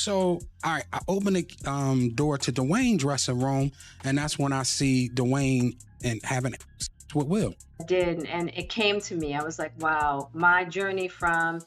So, all right, I open the door to Dwayne's dressing room, and that's when I see Dwayne and having sex with Will. Did, and it came to me. I was like, wow, my journey from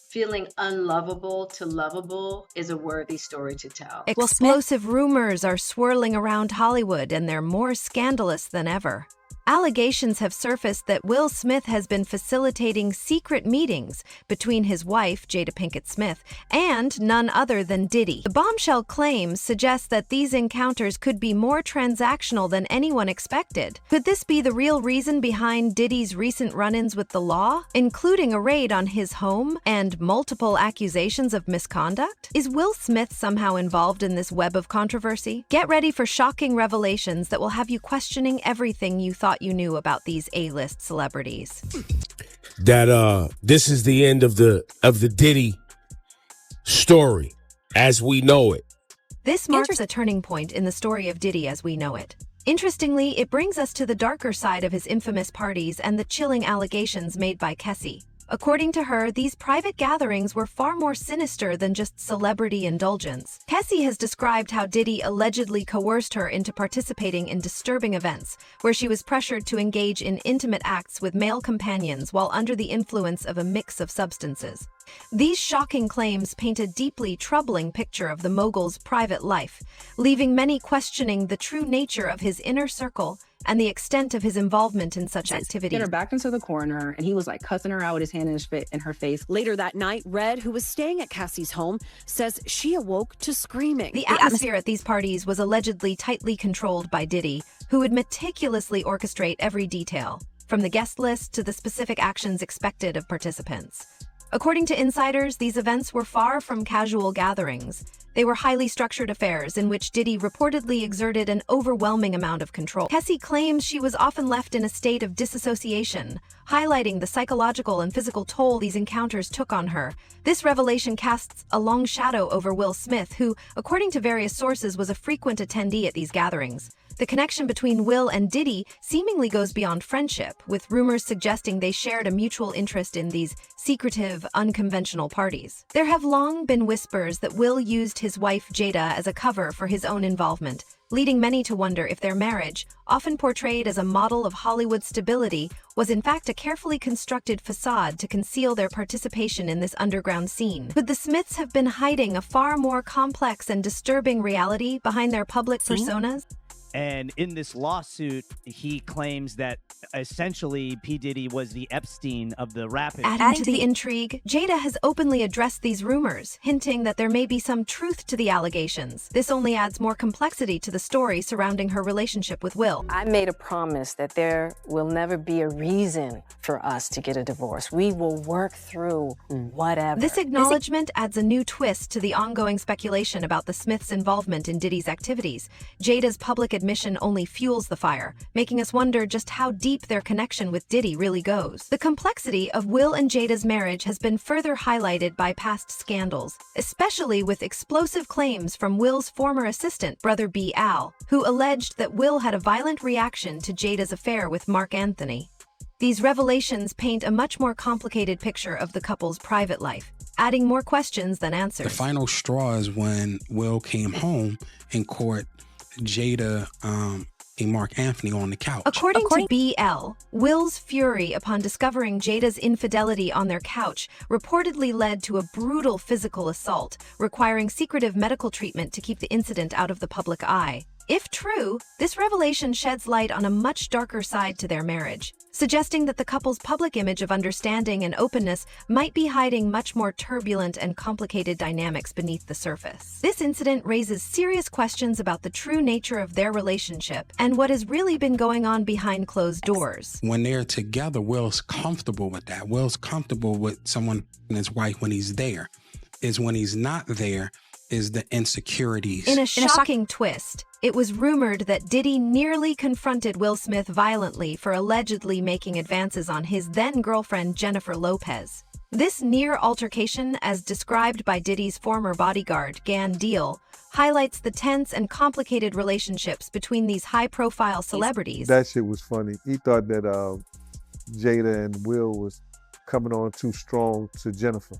feeling unlovable to lovable is a worthy story to tell. Explosive rumors are swirling around Hollywood, and they're more scandalous than ever. Allegations have surfaced that Will Smith has been facilitating secret meetings between his wife, Jada Pinkett Smith, and none other than Diddy. The bombshell claims suggest that these encounters could be more transactional than anyone expected. Could this be the real reason behind Diddy's recent run-ins with the law, including a raid on his home and multiple accusations of misconduct? Is Will Smith somehow involved in this web of controversy? Get ready for shocking revelations that will have you questioning everything you thought you knew about these A-list celebrities. That this is the end of the Diddy story as we know it. This marks a turning point in the story of Diddy as we know it. Interestingly, it brings us to the darker side of his infamous parties and the chilling allegations made by Cassie. According to her, these private gatherings were far more sinister than just celebrity indulgence. Cassie has described how Diddy allegedly coerced her into participating in disturbing events, where she was pressured to engage in intimate acts with male companions while under the influence of a mix of substances. These shocking claims paint a deeply troubling picture of the mogul's private life, leaving many questioning the true nature of his inner circle and the extent of his involvement in such activities. Get her back into the corner, and he was like cussing her out with his hand in her face. Later that night, Red, who was staying at Cassie's home, says she awoke to screaming. The atmosphere at these parties was allegedly tightly controlled by Diddy, who would meticulously orchestrate every detail, from the guest list to the specific actions expected of participants. According to insiders, these events were far from casual gatherings. They were highly structured affairs in which Diddy reportedly exerted an overwhelming amount of control. Cassie claims she was often left in a state of disassociation, highlighting the psychological and physical toll these encounters took on her. This revelation casts a long shadow over Will Smith, who, according to various sources, was a frequent attendee at these gatherings. The connection between Will and Diddy seemingly goes beyond friendship, with rumors suggesting they shared a mutual interest in these secretive, unconventional parties. There have long been whispers that Will used his wife Jada as a cover for his own involvement, leading many to wonder if their marriage, often portrayed as a model of Hollywood stability, was in fact a carefully constructed facade to conceal their participation in this underground scene. Could the Smiths have been hiding a far more complex and disturbing reality behind their public personas? And in this lawsuit, he claims that essentially P. Diddy was the Epstein of the rap industry. Adding to the intrigue, Jada has openly addressed these rumors, hinting that there may be some truth to the allegations. This only adds more complexity to the story surrounding her relationship with Will. I made a promise that there will never be a reason for us to get a divorce. We will work through whatever. This acknowledgement adds a new twist to the ongoing speculation about the Smiths' involvement in Diddy's activities. Jada's public admission only fuels the fire, making us wonder just how deep their connection with Diddy really goes. The complexity of Will and Jada's marriage has been further highlighted by past scandals, especially with explosive claims from Will's former assistant, Brother B. Al, who alleged that Will had a violent reaction to Jada's affair with Mark Anthony. These revelations paint a much more complicated picture of the couple's private life, adding more questions than answers. The final straw is when Will came home in court. Jada and Mark Anthony on the couch. According to BL, Will's fury upon discovering Jada's infidelity on their couch reportedly led to a brutal physical assault, requiring secretive medical treatment to keep the incident out of the public eye. If true, this revelation sheds light on a much darker side to their marriage, suggesting that the couple's public image of understanding and openness might be hiding much more turbulent and complicated dynamics beneath the surface. This incident raises serious questions about the true nature of their relationship and what has really been going on behind closed doors. When they're together, Will's comfortable with that. Will's comfortable with someone and his wife when he's there. Is when he's not there is the insecurities. In a shocking twist, it was rumored that Diddy nearly confronted Will Smith violently for allegedly making advances on his then-girlfriend Jennifer Lopez. This near altercation, as described by Diddy's former bodyguard, Gan Deal, highlights the tense and complicated relationships between these high-profile celebrities. That shit was funny. He thought that Jada and Will was coming on too strong to Jennifer.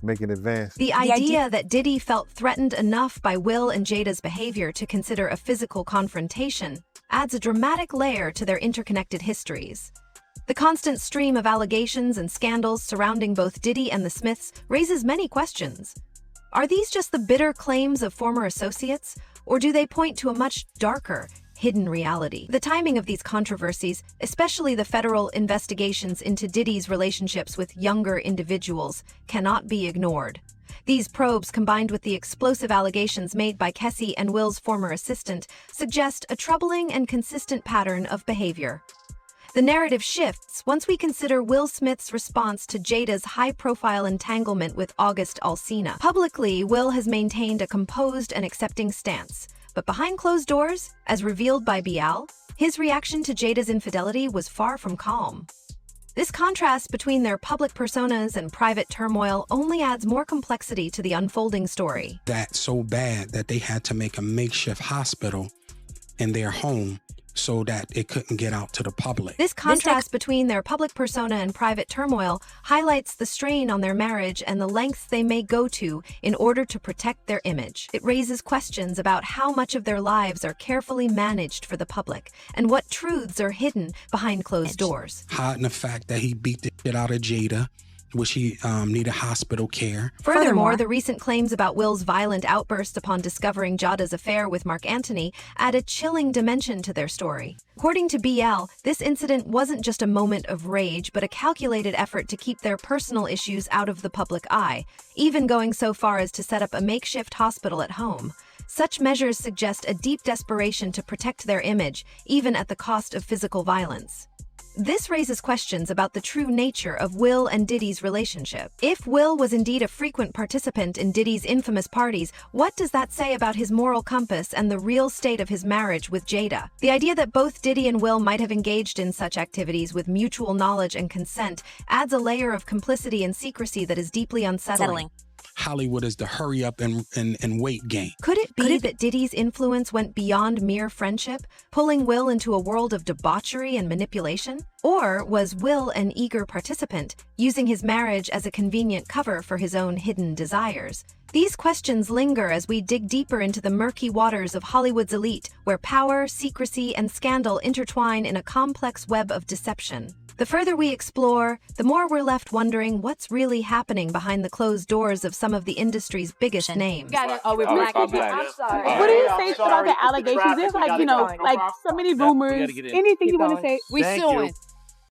making advances. The idea that Diddy felt threatened enough by Will and Jada's behavior to consider a physical confrontation adds a dramatic layer to their interconnected histories. The constant stream of allegations and scandals surrounding both Diddy and the Smiths raises many questions. Are these just the bitter claims of former associates, or do they point to a much darker, hidden reality? The timing of these controversies, especially the federal investigations into Diddy's relationships with younger individuals, cannot be ignored. These probes, combined with the explosive allegations made by Cassie and Will's former assistant, suggest a troubling and consistent pattern of behavior. The narrative shifts once we consider Will Smith's response to Jada's high-profile entanglement with August Alsina. Publicly, Will has maintained a composed and accepting stance, but behind closed doors, as revealed by BL, his reaction to Jada's infidelity was far from calm. This contrast between their public personas and private turmoil only adds more complexity to the unfolding story. That so bad that they had to make a makeshift hospital in their home so that it couldn't get out to the public. This contrast between their public persona and private turmoil highlights the strain on their marriage and the lengths they may go to in order to protect their image. It raises questions about how much of their lives are carefully managed for the public and what truths are hidden behind closed doors. Hiding the fact that he beat the shit out of Jada, which he needed hospital care. Furthermore, the recent claims about Will's violent outburst upon discovering Jada's affair with Mark Antony add a chilling dimension to their story. According to BL, this incident wasn't just a moment of rage, but a calculated effort to keep their personal issues out of the public eye, even going so far as to set up a makeshift hospital at home. Such measures suggest a deep desperation to protect their image, even at the cost of physical violence. This raises questions about the true nature of Will and Diddy's relationship. If Will was indeed a frequent participant in Diddy's infamous parties, what does that say about his moral compass and the real state of his marriage with Jada? The idea that both Diddy and Will might have engaged in such activities with mutual knowledge and consent adds a layer of complicity and secrecy that is deeply unsettling. Hollywood is the hurry up and wait game. Could it be that Diddy's influence went beyond mere friendship, pulling Will into a world of debauchery and manipulation? Or was Will an eager participant, using his marriage as a convenient cover for his own hidden desires? These questions linger as we dig deeper into the murky waters of Hollywood's elite, where power, secrecy, and scandal intertwine in a complex web of deception. The further we explore, the more we're left wondering what's really happening behind the closed doors of some of the industry's biggest names. I'm sorry. What do you say about the allegations? There's like, like so many rumors. Anything you want to say? We suing.